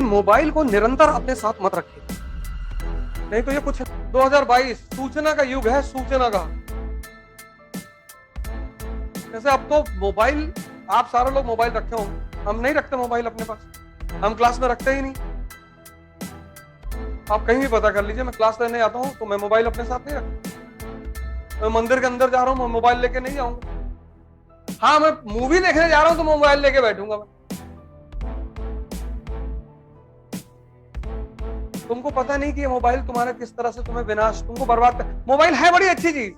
Mobile को निरंतर अपने साथ मत रखिए, नहीं तो ये कुछ 2022 सूचना का युग है, सूचना का। जैसे अब तो मोबाइल, आप सारे लोग मोबाइल रखे होंगे, हम नहीं रखते मोबाइल अपने पास, हम क्लास में रखते ही नहीं। आप कहीं भी पता कर लीजिए, मैं क्लास लेने आता हूं तो मैं मोबाइल अपने साथ नहीं रखता। मैं मंदिर के अंदर जा रहा हूं, मैं मोबाइल लेके नहीं जाऊंगा। हाँ, मैं मूवी देखने जा रहा हूं तो मोबाइल लेके बैठूंगा मैं। तुमको पता नहीं कि ये मोबाइल तुम्हारे किस तरह से तुम्हें विनाश, तुमको बर्बाद कर। मोबाइल है बड़ी अच्छी चीज।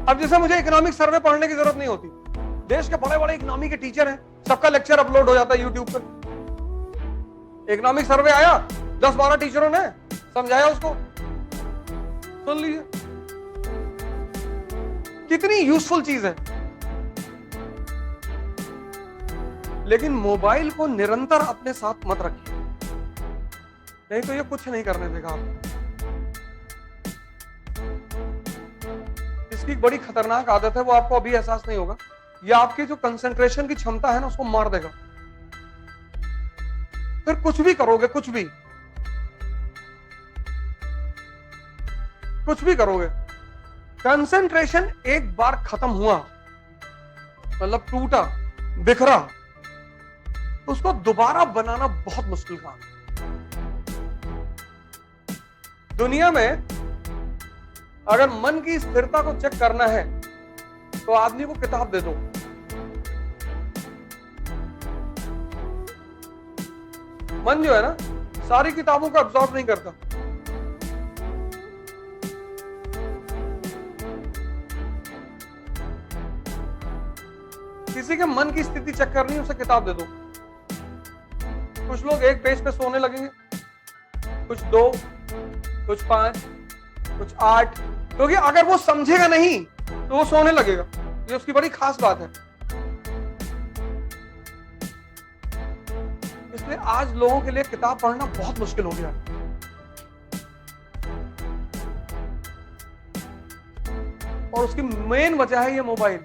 अब जैसे मुझे इकोनॉमिक सर्वे पढ़ने की जरूरत नहीं होती, देश के बड़े बड़े इकोनॉमी के टीचर हैं, सबका लेक्चर अपलोड हो जाता है यूट्यूब पर। इकोनॉमिक सर्वे आया, 10-12 टीचरों ने समझाया, उसको सुन लीजिए। कितनी यूजफुल चीज है। लेकिन मोबाइल को निरंतर अपने साथ मत रखिए, नहीं तो ये कुछ नहीं करने देगा आपको। इसकी बड़ी खतरनाक आदत है, वो आपको अभी एहसास नहीं होगा। ये आपकी जो कंसंट्रेशन की क्षमता है ना, उसको मार देगा। फिर कुछ भी करोगे, कुछ भी करोगे, कंसंट्रेशन एक बार खत्म हुआ, मतलब टूटा, बिखरा, तो उसको दोबारा बनाना बहुत मुश्किल काम है। दुनिया में अगर मन की स्थिरता को चेक करना है तो आदमी को किताब दे दो, मन जो है ना, सारी किताबों को अब्सॉर्ब नहीं करता। किसी के मन की स्थिति चेक करनी है, उसे किताब दे दो। कुछ लोग एक पेज पे सोने लगेंगे, कुछ 2, कुछ 5, कुछ 8, क्योंकि अगर वो समझेगा नहीं तो वो सोने लगेगा। ये उसकी बड़ी खास बात है। इसलिए आज लोगों के लिए किताब पढ़ना बहुत मुश्किल हो गया है। और उसकी मेन वजह है ये मोबाइल।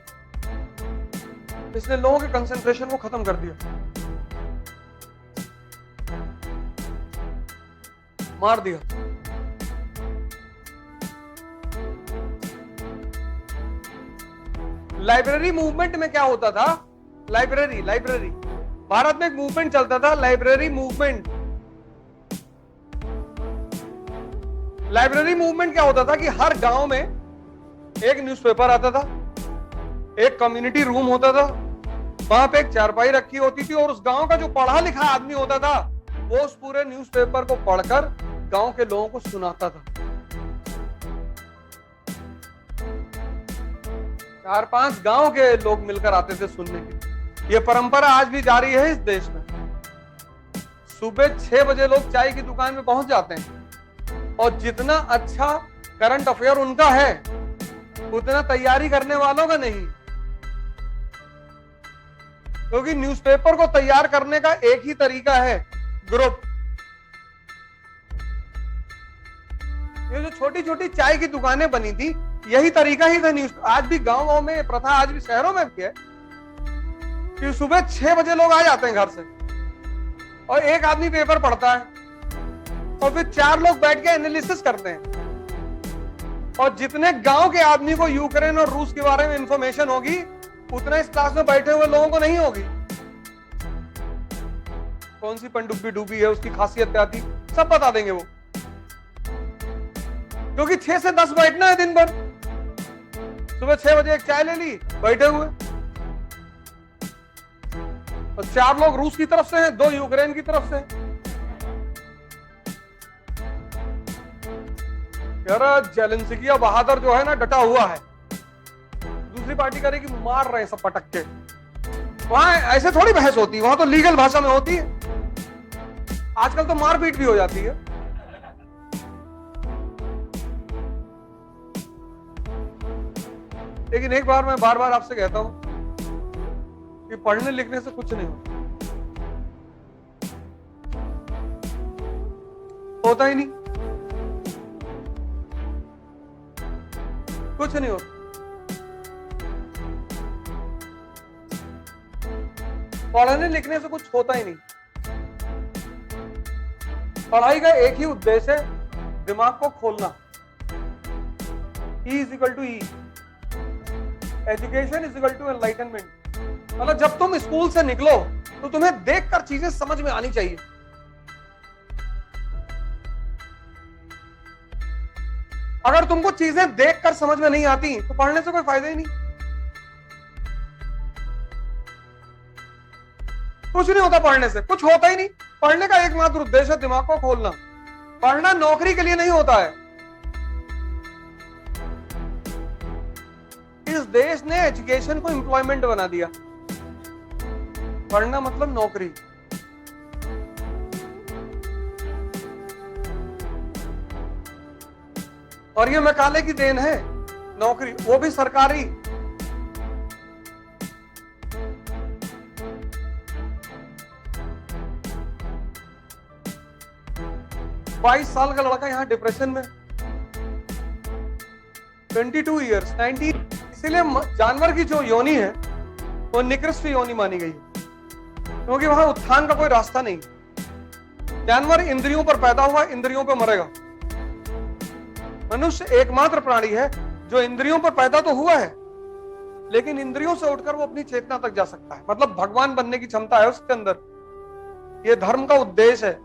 इसने लोगों के कंसंट्रेशन को खत्म कर दिया, मार दिया। लाइब्रेरी मूवमेंट में क्या होता था? लाइब्रेरी भारत में एक मूवमेंट चलता था, लाइब्रेरी मूवमेंट। लाइब्रेरी मूवमेंट क्या होता था कि हर गांव में एक न्यूज़पेपर आता था, एक कम्युनिटी रूम होता था, वहां पे एक चारपाई रखी होती थी, और उस गांव का जो पढ़ा लिखा आदमी होता था वो उस पूरे न्यूज़पेपर को पढ़कर गांव के लोगों को सुनाता था। 4-5 गांव के लोग मिलकर आते थे सुनने के। ये परंपरा आज भी जारी है इस देश में। सुबह 6 बजे लोग चाय की दुकान में पहुंच जाते हैं, और जितना अच्छा करंट अफेयर उनका है उतना तैयारी करने वालों का नहीं, क्योंकि न्यूज़पेपर को तैयार करने का एक ही तरीका है, ग्रुप। ये जो छोटी छोटी चाय की दुकानें बनी थी, यही तरीका ही था न्यूज। आज भी गांव में प्रथा, आज भी शहरों में भी है कि सुबह 6 बजे लोग आ जाते हैं घर से, और एक आदमी पेपर पढ़ता है, और फिर 4 लोग बैठ के एनालिसिस करते हैं। और जितने गांव के आदमी को यूक्रेन और रूस के बारे में इंफॉर्मेशन होगी, उतना इस क्लास में बैठे हुए लोगों को नहीं होगी। कौन सी पनडुब्बी डूबी है, उसकी खासियत क्या थी, सब बता देंगे वो, क्योंकि 6 से 10 बैठना है दिन भर। सुबह 6 बजे एक चाय ले ली, बैठे हुए, और 4 लोग रूस की तरफ से हैं, 2 यूक्रेन की तरफ से हैं। यार जेलेंस्की बहादुर जो है ना, डटा हुआ है, दूसरी पार्टी करेगी, मार रहे हैं सब पटक के। वहां ऐसे थोड़ी बहस होती है, वहां तो लीगल भाषा में होती है। आजकल तो मारपीट भी हो जाती है। लेकिन एक बार मैं बार बार आपसे कहता हूं कि पढ़ने लिखने से कुछ नहीं होता ही नहीं, कुछ नहीं होता। पढ़ने लिखने से कुछ होता ही नहीं। पढ़ाई का एक ही उद्देश्य है, दिमाग को खोलना। E is equal to E, education is equal to enlightenment. मतलब जब तुम स्कूल से निकलो तो तुम्हें देखकर चीजें समझ में आनी चाहिए। अगर तुमको चीजें देखकर समझ में नहीं आती तो पढ़ने से कोई फायदा ही नहीं। कुछ नहीं होता पढ़ने से, कुछ होता ही नहीं। पढ़ने का एकमात्र उद्देश्य है दिमाग को खोलना। पढ़ना नौकरी के लिए नहीं होता है। इस देश ने एजुकेशन को एम्प्लॉयमेंट बना दिया। पढ़ना मतलब नौकरी। और ये मैकाले की देन है, नौकरी, वो भी सरकारी। बाईस साल का लड़का यहाँ डिप्रेशन में, 22 ईयर्स, 19। इसीलिए जानवर की जो योनि है वो निकृष्ट योनि मानी गई है, क्योंकि वहां उत्थान का कोई रास्ता नहीं। जानवर इंद्रियों पर पैदा हुआ, इंद्रियों पर मरेगा। मनुष्य एकमात्र प्राणी है जो इंद्रियों पर पैदा तो हुआ है, लेकिन इंद्रियों से उठकर वो अपनी चेतना तक जा सकता है। मतलब भगवान बनने की क्षमता है उसके अंदर। ये धर्म का उद्देश्य है।